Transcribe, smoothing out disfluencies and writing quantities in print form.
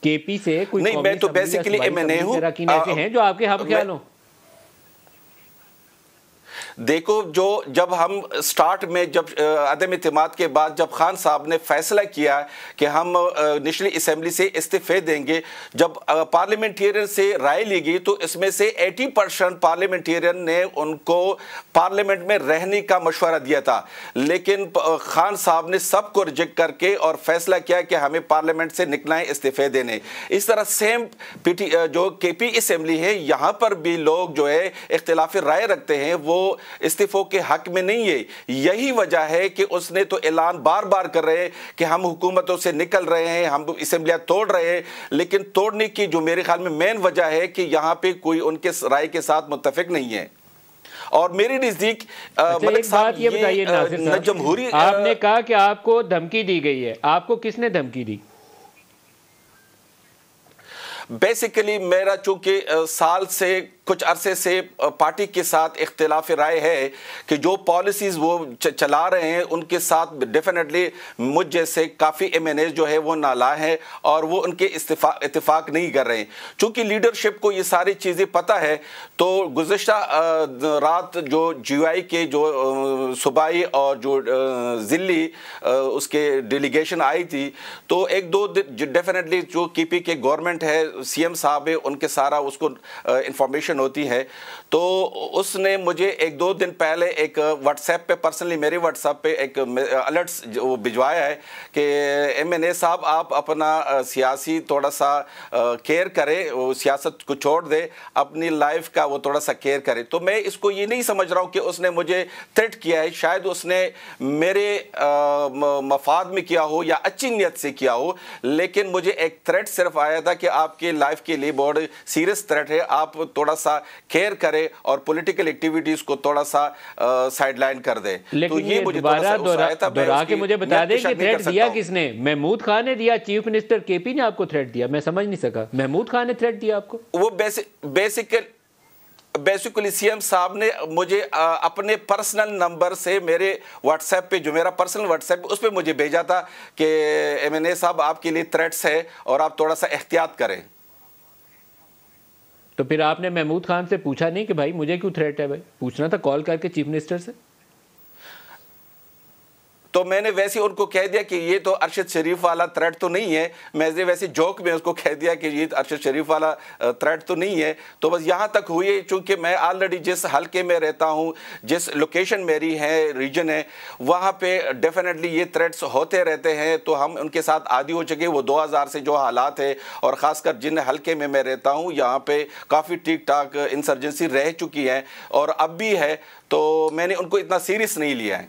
کے پی سے کوئی نہیں، میں تو بیسیکلی ایم این اے ہوں. اراکین ایسے ہیں جو آپ کے ہم خیال ہوں؟ دیکھو، جب ہم سٹارٹ میں جب عدم اعتماد کے بعد جب خان صاحب نے فیصلہ کیا کہ ہم نیشنل اسمبلی سے استعفے دیں گے، جب پارلیمنٹیرین سے رائے لی گئی تو اس میں سے 80% پارلیمنٹیرین نے ان کو پارلیمنٹ میں رہنے کا مشورہ دیا تھا، لیکن خان صاحب نے سب کو ریجیکٹ کر کے اور فیصلہ کیا کہ ہمیں پارلیمنٹ سے نکلنا ہے، استعفے دینے. اس طرح سیم جو کے پی اسمبلی ہے، یہاں پر بھی لوگ جو ہے اختلاف رائے رکھتے ہیں، وہ استعفوں کے حق میں نہیں ہے. یہی وجہ ہے کہ اس نے تو اعلان بار بار کر رہے ہیں کہ ہم حکومتوں سے نکل رہے ہیں، ہم اسمبلیاں توڑ رہے ہیں، لیکن توڑنے کی جو میرے خیال میں مین وجہ ہے کہ یہاں پہ کوئی ان کے رائے کے ساتھ متفق نہیں ہے. اور میری نزدیک ایک بات یہ بتائیے ناصر صاحب، جمہوری آپ نے کہا کہ آپ کو دھمکی دی گئی ہے، آپ کو کس نے دھمکی دی؟ بیسیکلی میرا چونکہ سال سے کچھ عرصے سے پارٹی کے ساتھ اختلاف رائے ہے کہ جو پالیسیز وہ چلا رہے ہیں ان کے ساتھ ڈیفینیٹلی مجھ جیسے کافی ایم این ایز جو ہے وہ نالا ہیں اور وہ ان کے اتفاق نہیں کر رہے ہیں. چونکہ لیڈرشپ کو یہ ساری چیزیں پتہ ہے، تو گزشتہ رات جو جی آئی کے جو صوبائی اور جو ضلعی اس کے ڈیلیگیشن آئی تھی، تو ایک دو ڈیفینیٹلی جو کے پی کے گورنمنٹ ہے، سی ایم صاحب ہے، ان کے سارا اس کو انفارمیشن ہوتی ہے. تو اس نے مجھے ایک دو دن پہلے ایک واٹس ایپ پہ پرسنلی میرے واٹس ایپ پہ ایک الرٹس بھجوایا ہے کہ ایم این اے صاحب آپ اپنا سیاسی تھوڑا سا کیئر کرے، وہ سیاست کو چھوڑ دے، اپنی لائف کا وہ تھوڑا سا کیئر کرے. تو میں اس کو یہ نہیں سمجھ رہا ہوں کہ اس نے مجھے تھریٹ کیا ہے، شاید اس نے میرے مفاد میں کیا ہو یا اچھی نیت سے کیا ہو، لیکن مجھے ایک تھریٹ صرف آیا تھا کہ آپ کے لائف کے لیے بہت سیریس تھریٹ ہے، آپ تھوڑا سا کیئر کرے اور پولیٹیکل ایکٹیویٹیز کو تھوڑا سا سائیڈ لائن کر دے. تو یہ مجھے دوبارہ کے مجھے بتا دیں کہ تھریٹ دیا کس نے؟ محمود خان نے دیا؟ چیف منسٹر کے پی نے آپ کو تھریٹ دیا؟ میں سمجھ نہیں سکا. محمود خان نے تھریٹ دیا آپ کو؟ وہ بیسیکلی سی ایم صاحب نے مجھے اپنے پرسنل نمبر سے میرے واٹس ایپ پہ، جو میرا پرسنل واٹس ایپ اس پہ مجھے بھیجا تھا کہ ایم این اے صاحب آپ کے لیے تھریٹس ہے اور آپ تھوڑا سا احتیاط کریں. تو پھر آپ نے محمود خان سے پوچھا نہیں کہ بھائی مجھے کیوں تھریٹ ہے؟ بھائی پوچھنا تھا کال کر کے چیف منسٹر سے. تو میں نے ویسے ان کو کہہ دیا کہ یہ تو ارشد شریف والا تھریٹ تو نہیں ہے، میں نے ویسے جوک میں اس کو کہہ دیا کہ یہ ارشد شریف والا تھریٹ تو نہیں ہے. تو بس یہاں تک ہوئی، چونکہ میں آلریڈی جس حلقے میں رہتا ہوں، جس لوکیشن میری ہے، ریجن ہے، وہاں پہ ڈیفینیٹلی یہ تھریٹس ہوتے رہتے ہیں. تو ہم ان کے ساتھ عادی ہو چکے. وہ 2000 سے جو حالات ہے، اور خاص کر جن حلقے میں رہتا ہوں، یہاں پہ کافی ٹھیک ٹھاک انسرجنسی رہ چکی ہے اور اب بھی ہے، تو میں نے ان کو اتنا سیریس نہیں لیا ہے.